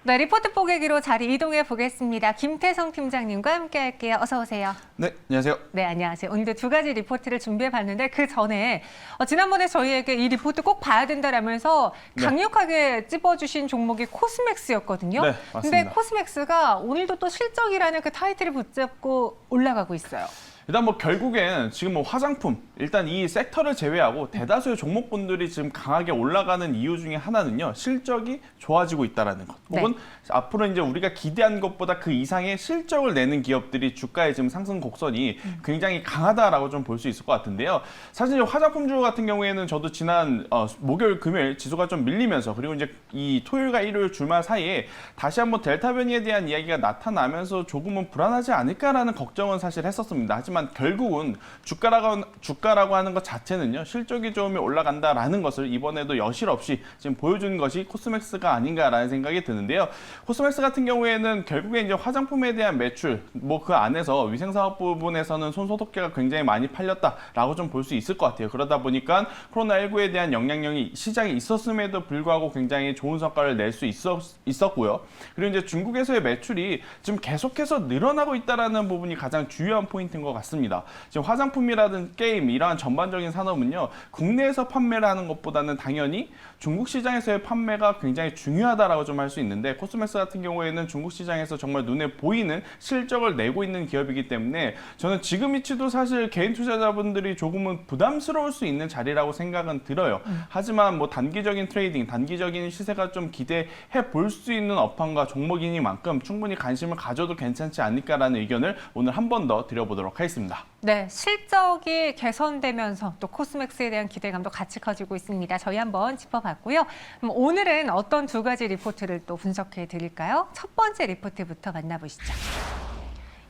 네, 리포트 뽀개기로 자리 이동해 보겠습니다. 김태성 팀장님과 함께 할게요. 어서 오세요. 네, 안녕하세요. 네, 안녕하세요. 오늘도 두 가지 리포트를 준비해 봤는데 그 전에 지난번에 저희에게 이 리포트 꼭 봐야 된다라면서 강력하게 찝어주신 종목이 코스맥스였거든요. 네, 맞습니다. 근데 코스맥스가 오늘도 또 실적이라는 그 타이틀을 붙잡고 올라가고 있어요. 일단 뭐 결국엔 지금 뭐 화장품 일단 이 섹터를 제외하고 대다수의 종목분들이 지금 강하게 올라가는 이유 중에 하나는요, 실적이 좋아지고 있다라는 것. 혹은 앞으로 이제 우리가 기대한 것보다 그 이상의 실적을 내는 기업들이 주가의 지금 상승 곡선이 굉장히 강하다라고 좀 볼 수 있을 것 같은데요. 사실 화장품주 같은 경우에는 저도 지난 목요일, 금요일 지수가 좀 밀리면서, 그리고 이제 이 토요일과 일요일 주말 사이에 다시 한번 델타 변이에 대한 이야기가 나타나면서 조금은 불안하지 않을까라는 걱정은 사실 했었습니다. 하지만 결국은 주가라고 하는 것 자체는요, 실적이 좋으면 올라간다라는 것을 이번에도 여실없이 지금 보여주는 것이 코스맥스가 아닌가라는 생각이 드는데요. 코스맥스 같은 경우에는 결국에 이제 화장품에 대한 매출, 뭐 그 안에서 위생사업 부분에서는 손소독제가 굉장히 많이 팔렸다라고 좀 볼 수 있을 것 같아요. 그러다 보니까 코로나19에 대한 영향력이 시장에 있었음에도 불구하고 굉장히 좋은 성과를 낼 수 있었고요. 그리고 이제 중국에서의 매출이 지금 계속해서 늘어나고 있다는 부분이 가장 중요한 포인트인 것 같습니다. 지금 화장품이라든 게임 이러한 전반적인 산업은요, 국내에서 판매를 하는 것보다는 당연히 중국 시장에서의 판매가 굉장히 중요하다라고 좀 할 수 있는데, 코스맥스 같은 경우에는 중국 시장에서 정말 눈에 보이는 실적을 내고 있는 기업이기 때문에 저는 지금 위치도 사실 개인 투자자분들이 조금은 부담스러울 수 있는 자리라고 생각은 들어요. 하지만 뭐 단기적인 트레이딩, 단기적인 시세가 좀 기대해 볼 수 있는 업황과 종목이니만큼 충분히 관심을 가져도 괜찮지 않을까라는 의견을 오늘 한 번 더 드려보도록 하겠습니다. 네, 실적이 개선되면서 또 코스맥스에 대한 기대감도 같이 커지고 있습니다. 저희 한번 짚어봤고요. 그럼 오늘은 어떤 두 가지 리포트를 또 분석해 드릴까요? 첫 번째 리포트부터 만나보시죠.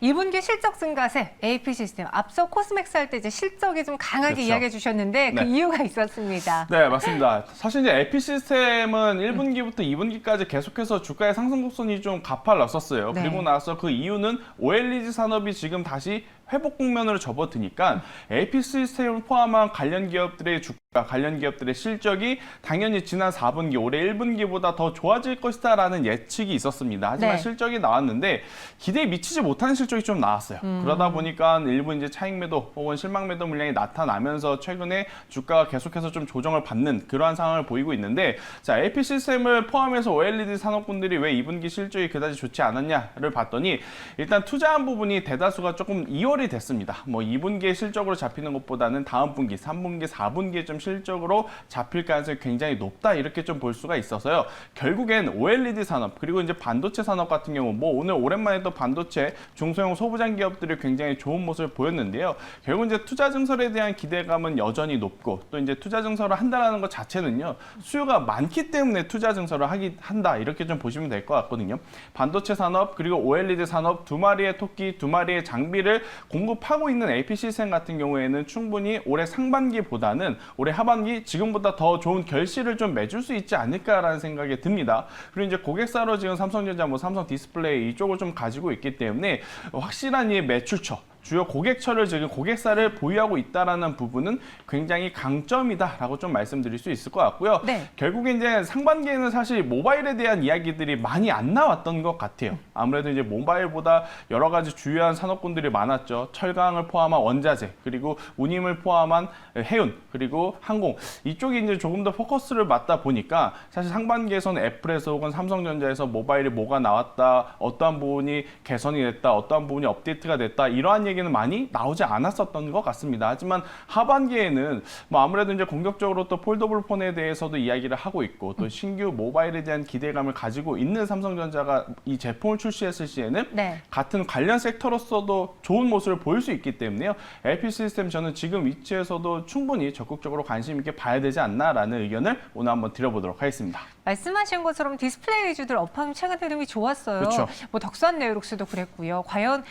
2분기 실적 증가세 AP시스템. 앞서 코스맥스 할 때 이제 실적이 좀 강하게 이야기해 주셨는데 그 이유가 있었습니다. 네, 맞습니다. 사실 이제 AP시스템은 1분기부터 2분기까지 계속해서 주가의 상승 곡선이 좀 가팔랐었어요. 그리고 나서 그 이유는 OLED 산업이 지금 다시 회복 국면으로 접어드니까 AP시스템을 포함한 관련 기업들의 주가, 관련 기업들의 실적이 당연히 지난 4분기, 올해 1분기보다 더 좋아질 것이다라는 예측이 있었습니다. 하지만 실적이 나왔는데 기대에 미치지 못하는 실적이 좀 나왔어요. 그러다 보니까 일부 이제 차익 매도 혹은 실망 매도 물량이 나타나면서 최근에 주가가 계속해서 좀 조정을 받는 그러한 상황을 보이고 있는데, 자, AP시스템을 포함해서 OLED 산업군들이 왜 2분기 실적이 그다지 좋지 않았냐를 봤더니, 일단 투자한 부분이 대다수가 조금 2월이 됐습니다. 뭐 2분기에 실적으로 잡히는 것보다는 다음 분기, 3분기, 4분기에 좀 실적으로 잡힐 가능성이 굉장히 높다, 이렇게 좀 볼 수가 있어서요. 결국엔 OLED 산업, 그리고 이제 반도체 산업 같은 경우, 뭐 오늘 오랜만에 또 반도체 중소형 소부장 기업들이 굉장히 좋은 모습을 보였는데요. 결국 이제 투자 증설에 대한 기대감은 여전히 높고, 또 이제 투자 증설을 한다라는 것 자체는요, 수요가 많기 때문에 투자 증설을 한다, 이렇게 좀 보시면 될 것 같거든요. 반도체 산업 그리고 OLED 산업 두 마리의 토끼, 두 마리의 장비를 공급하고 있는 AP시스템 같은 경우에는 충분히 올해 상반기보다는 올해 하반기 지금보다 더 좋은 결실을 좀 맺을 수 있지 않을까라는 생각이 듭니다. 그리고 이제 고객사로 지금 삼성전자, 뭐 삼성 디스플레이 이쪽을 좀 가지고 있기 때문에 확실한 이 매출처, 주요 고객처를 지금 고객사를 보유하고 있다라는 부분은 굉장히 강점이다라고 좀 말씀드릴 수 있을 것 같고요. 결국에 이제 상반기에는 사실 모바일에 대한 이야기들이 많이 안 나왔던 것 같아요. 아무래도 이제 모바일보다 여러 가지 주요한 산업군들이 많았죠. 철강을 포함한 원자재, 그리고 운임을 포함한 해운, 그리고 항공, 이쪽이 이제 조금 더 포커스를 맞다 보니까 사실 상반기에서는 애플에서 혹은 삼성전자에서 모바일이 뭐가 나왔다, 어떠한 부분이 개선이 됐다, 어떠한 부분이 업데이트가 됐다, 이러한 얘기는 많이 나오지 않았었던 것 같습니다. 하지만 하반기에는 뭐 아무래도 이제 공격적으로 또 폴더블 폰에 대해서도 이야기를 하고 있고, 또 신규 모바일에 대한 기대감을 가지고 있는 삼성전자가 이 제품을 출시했을 시에는 같은 관련 섹터로서도 좋은 모습을 보일 수 있기 때문에요. AP시스템 저는 지금 위치에서도 충분히 적극적으로 관심 있게 봐야 되지 않나라는 의견을 오늘 한번 드려보도록 하겠습니다. 말씀하신 것처럼 디스플레이 위주들 업황 최근 흐름이 좋았어요. 뭐 덕수한 네오룩스도 그랬고요. 과연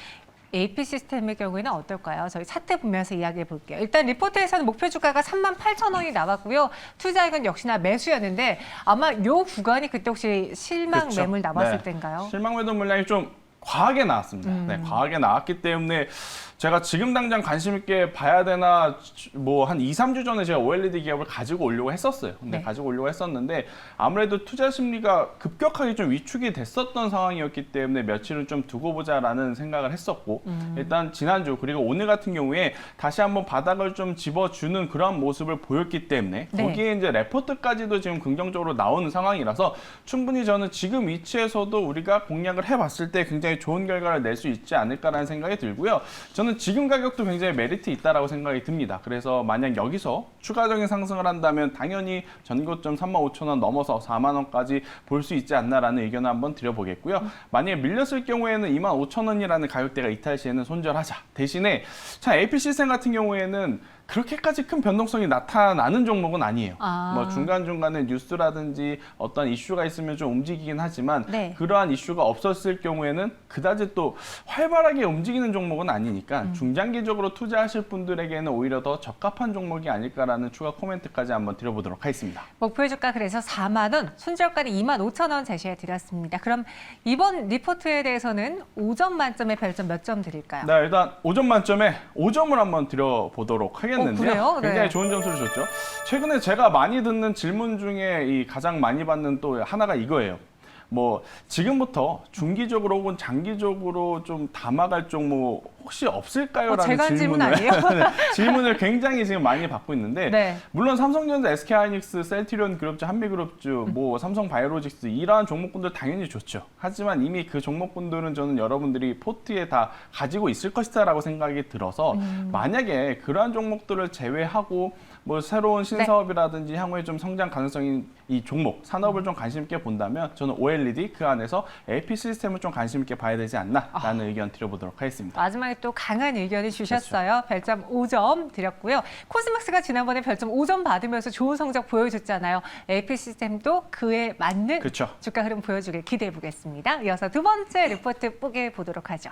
AP시스템의 경우에는 어떨까요? 저희 차트 보면서 이야기해 볼게요. 일단 리포트에서는 목표 주가가 38,000원이 나왔고요. 투자액은 역시나 매수였는데 아마 요 구간이 그때 혹시 실망 매물 나왔을 때인가요? 실망 매도 물량이 좀 과하게 나왔습니다. 네, 과하게 나왔기 때문에 제가 지금 당장 관심 있게 봐야 되나 뭐 한 2, 3주 전에 제가 OLED 기업을 가지고 오려고 했었어요. 근데 네. 가지고 오려고 했었는데 아무래도 투자 심리가 급격하게 좀 위축이 됐었던 상황이었기 때문에 며칠은 좀 두고 보자라는 생각을 했었고 일단 지난주 그리고 오늘 같은 경우에 다시 한번 바닥을 좀 집어주는 그런 모습을 보였기 때문에 네. 거기에 이제 레포트까지도 지금 긍정적으로 나오는 상황이라서 충분히 저는 지금 위치에서도 우리가 공략을 해봤을 때 굉장히 좋은 결과를 낼 수 있지 않을까라는 생각이 들고요. 저는 지금 가격도 굉장히 메리트 있다라고 생각이 듭니다. 그래서 만약 여기서 추가적인 상승을 한다면 당연히 전고점 35,000원 넘어서 4만 원까지 볼 수 있지 않나라는 의견을 한번 드려보겠고요. 만약에 밀렸을 경우에는 25,000원이라는 가격대가 이탈 시에는 손절하자. 대신에 참 AP 시스템 같은 경우에는 그렇게까지 큰 변동성이 나타나는 종목은 아니에요. 뭐 중간중간에 뉴스라든지 어떤 이슈가 있으면 좀 움직이긴 하지만 네. 그러한 이슈가 없었을 경우에는 그다지 또 활발하게 움직이는 종목은 아니니까 중장기적으로 투자하실 분들에게는 오히려 더 적합한 종목이 아닐까라는 추가 코멘트까지 한번 드려보도록 하겠습니다. 목표 주가 그래서 4만 원, 손절가는 2만 5천 원 제시해 드렸습니다. 그럼 이번 리포트에 대해서는 5점 만점에 별점 몇 점 드릴까요? 네, 일단 5점 만점에 5점을 한번 드려보도록 하겠는데요. 그래요? 네. 굉장히 좋은 점수를 줬죠. 최근에 제가 많이 듣는 질문 중에 이 가장 많이 받는 또 하나가 이거예요. 뭐 지금부터 중기적으로 혹은 장기적으로 좀 담아갈 종목 혹시 없을까요?라는 제가 한 질문 질문을 아니에요? 질문을 굉장히 지금 많이 받고 있는데 네. 물론 삼성전자, SK하이닉스, 셀트리온 그룹주, 한미그룹주, 뭐 삼성바이오로직스 이러한 종목군들 당연히 좋죠. 하지만 이미 그 종목군들은 저는 여러분들이 포트에 다 가지고 있을 것이다라고 생각이 들어서 만약에 그러한 종목들을 제외하고 뭐 새로운 신사업이라든지 향후에 좀 성장 가능성인 이 종목, 산업을 좀 관심 있게 본다면 저는 OLED 그 안에서 AP 시스템을 좀 관심 있게 봐야 되지 않나라는 의견 드려보도록 하겠습니다. 마지막에 또 강한 의견을 주셨어요. 별점 5점 드렸고요. 코스맥스가 지난번에 별점 5점 받으면서 좋은 성적 보여줬잖아요. AP 시스템도 그에 맞는 그렇죠. 주가 흐름 보여주길 기대해 보겠습니다. 이어서 두 번째 리포트 보게 보도록 하죠.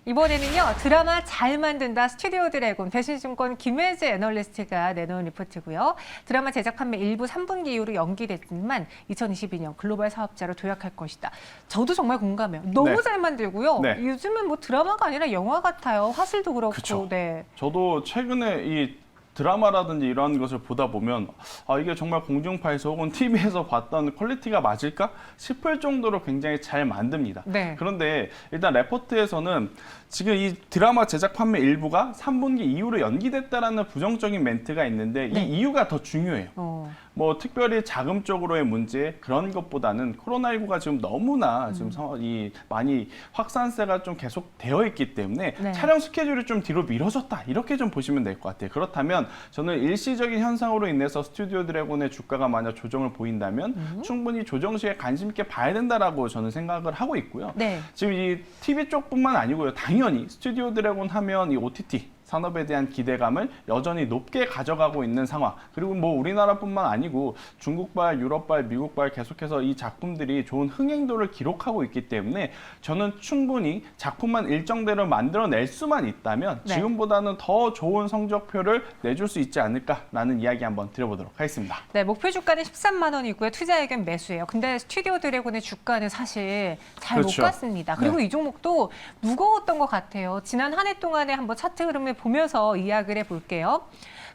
이번에는요, 드라마 잘 만든다 스튜디오 드래곤 대신증권 김혜재 애널리스트가 내놓은 리포트고요. 드라마 제작 판매 일부 3분기 이후로 연기됐지만 2022년 글로벌 사업자로 도약할 것이다. 저도 정말 공감해요. 너무 네. 잘 만들고요. 네. 요즘은 뭐 드라마가 아니라 영화 같아요. 화질도 그렇고. 그쵸. 네. 저도 최근에 이 드라마라든지 이런 것을 보다 보면 아 이게 정말 공중파에서 혹은 TV에서 봤던 퀄리티가 맞을까 싶을 정도로 굉장히 잘 만듭니다. 네. 그런데 일단 레포트에서는 지금 이 드라마 제작 판매 일부가 3분기 이후로 연기됐다라는 부정적인 멘트가 있는데 네. 이 이유가 더 중요해요. 뭐 특별히 자금적으로의 문제 그런 것보다는 코로나19가 지금 너무나 지금 이 많이 확산세가 좀 계속 되어 있기 때문에 네. 촬영 스케줄이 좀 뒤로 미뤄졌다 이렇게 좀 보시면 될 것 같아요. 그렇다면 저는 일시적인 현상으로 인해서 스튜디오 드래곤의 주가가 만약 조정을 보인다면 충분히 조정 시에 관심 있게 봐야 된다라고 저는 생각을 하고 있고요. 네. 지금 이 TV 쪽뿐만 아니고요. 당연히 스튜디오 드래곤 하면 이 OTT 산업에 대한 기대감을 여전히 높게 가져가고 있는 상황. 그리고 뭐 우리나라뿐만 아니고 중국발, 유럽발, 미국발 계속해서 이 작품들이 좋은 흥행도를 기록하고 있기 때문에 저는 충분히 작품만 일정대로 만들어낼 수만 있다면 네. 지금보다는 더 좋은 성적표를 내줄 수 있지 않을까라는 이야기 한번 드려보도록 하겠습니다. 네, 목표 주가는 13만 원이고요. 투자 의견 매수예요. 근데 스튜디오 드래곤의 주가는 사실 잘 못 그렇죠. 갔습니다. 그리고 네. 이 종목도 무거웠던 것 같아요. 지난 한 해 동안에 한번 차트 흐름을 보면서 이야기를 해볼게요.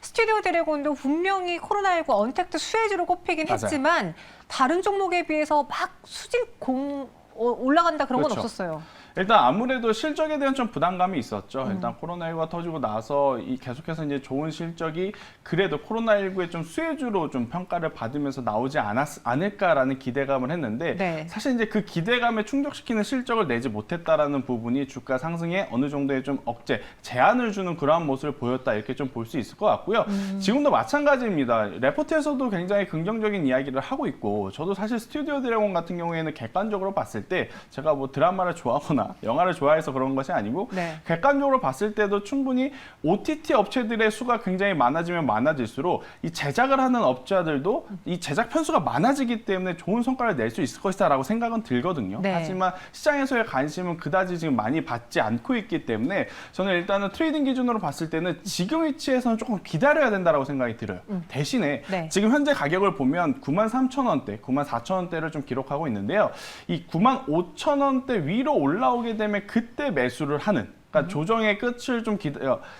스튜디오 드래곤도 분명히 코로나19 언택트 수혜주로 꼽히긴 맞아요. 했지만 다른 종목에 비해서 막 수직 올라간다 그런 건 그렇죠. 없었어요. 일단 아무래도 실적에 대한 좀 부담감이 있었죠. 일단 코로나19가 터지고 나서 이 계속해서 이제 좋은 실적이 그래도 코로나19의 좀 수혜주로 좀 평가를 받으면서 나오지 않을까라는 기대감을 했는데 네. 사실 이제 그 기대감에 충족시키는 실적을 내지 못했다라는 부분이 주가 상승에 어느 정도의 좀 제한을 주는 그러한 모습을 보였다 이렇게 좀 볼 수 있을 것 같고요. 지금도 마찬가지입니다. 레포트에서도 굉장히 긍정적인 이야기를 하고 있고 저도 사실 스튜디오 드래곤 같은 경우에는 객관적으로 봤을 때 제가 뭐 드라마를 좋아하거나 영화를 좋아해서 그런 것이 아니고 네. 객관적으로 봤을 때도 충분히 OTT 업체들의 수가 굉장히 많아지면 많아질수록 이 제작을 하는 업자들도 이 제작 편수가 많아지기 때문에 좋은 성과를 낼 수 있을 것이다라고 생각은 들거든요. 네. 하지만 시장에서의 관심은 그다지 지금 많이 받지 않고 있기 때문에 저는 일단은 트레이딩 기준으로 봤을 때는 지금 위치에서는 조금 기다려야 된다라고 생각이 들어요. 대신에 네. 지금 현재 가격을 보면 93,000원대, 94,000원대를 좀 기록하고 있는데요. 이 95,000원대 위로 올라올 올라오게 되면 그때 매수를 하는. 그러니까 조정의 끝을 좀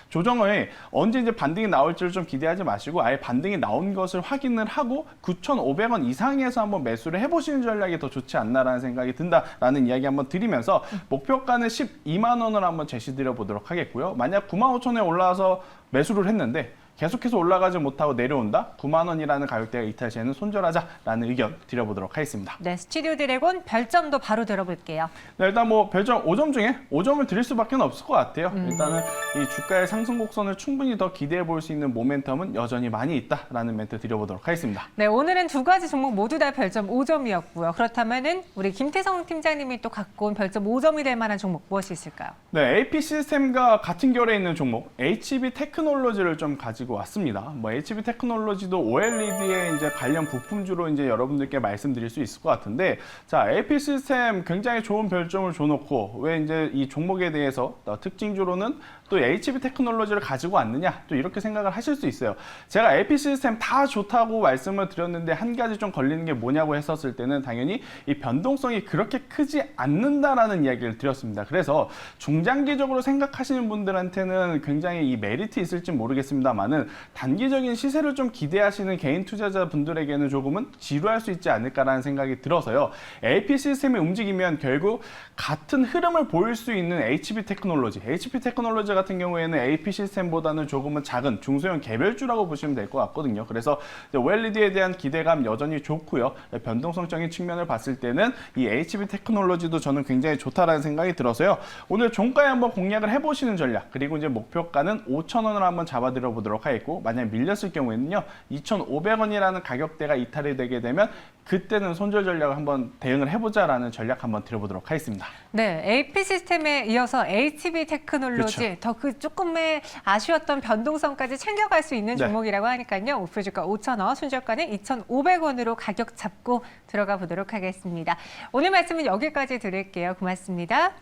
조정을 언제 이제 반등이 나올지를 좀 기대하지 마시고 아예 반등이 나온 것을 확인을 하고 9,500원 이상에서 한번 매수를 해보시는 전략이 더 좋지 않나라는 생각이 든다라는 이야기 한번 드리면서 목표가는 12만 원을 한번 제시드려 보도록 하겠고요. 만약 95,000원에 올라와서 매수를 했는데 계속해서 올라가지 못하고 내려온다? 9만 원이라는 가격대가 이탈 시에는 손절하자라는 의견 드려보도록 하겠습니다. 네, 스튜디오 드래곤 별점도 바로 들어볼게요. 네, 일단 뭐 별점 5점 중에 5점을 드릴 수밖에 없을 것 같아요. 일단은 이 주가의 상승 곡선을 충분히 더 기대해 볼 수 있는 모멘텀은 여전히 많이 있다라는 멘트 드려보도록 하겠습니다. 네, 오늘은 두 가지 종목 모두 다 별점 5점이었고요. 그렇다면은 우리 김태성 팀장님이 또 갖고 온 별점 5점이 될 만한 종목 무엇이 있을까요? 네, AP 시스템과 같은 결에 있는 종목 HB 테크놀로지를 좀 가지고 왔습니다. 뭐 HB 테크놀로지도 OLED의 이제 관련 부품주로 이제 여러분들께 말씀드릴 수 있을 것 같은데, 자, AP 시스템 굉장히 좋은 별점을 줘놓고 왜 이제 이 종목에 대해서 특징주로는 또 HB 테크놀로지를 가지고 왔느냐, 또 이렇게 생각을 하실 수 있어요. 제가 AP 시스템 다 좋다고 말씀을 드렸는데 한 가지 좀 걸리는 게 뭐냐고 했었을 때는 당연히 이 변동성이 그렇게 크지 않는다라는 이야기를 드렸습니다. 그래서 중장기적으로 생각하시는 분들한테는 굉장히 이 메리트 있을지 모르겠습니다만은 단기적인 시세를 좀 기대하시는 개인 투자자분들에게는 조금은 지루할 수 있지 않을까라는 생각이 들어서요. AP 시스템이 움직이면 결국 같은 흐름을 보일 수 있는 HP 테크놀로지 같은 경우에는 AP 시스템보다는 조금은 작은 중소형 개별주라고 보시면 될 것 같거든요. 그래서 OLED에 대한 기대감 여전히 좋고요. 변동성적인 측면을 봤을 때는 이 HP 테크놀로지도 저는 굉장히 좋다라는 생각이 들어서요. 오늘 종가에 한번 공략을 해보시는 전략, 그리고 이제 목표가는 5,000원을 한번 잡아드려 보도록 하겠고, 만약 밀렸을 경우에는요 2,500원이라는 가격대가 이탈이 되게 되면 그때는 손절 전략을 한번 대응을 해보자라는 전략 한번 드려보도록 하겠습니다. 네, AP 시스템에 이어서 HB 테크놀로지 그렇죠. 더 그 조금의 아쉬웠던 변동성까지 챙겨갈 수 있는 네. 종목이라고 하니까요. 목표주가 5,000원, 순저가는 2,500원으로 가격 잡고 들어가 보도록 하겠습니다. 오늘 말씀은 여기까지 드릴게요. 고맙습니다.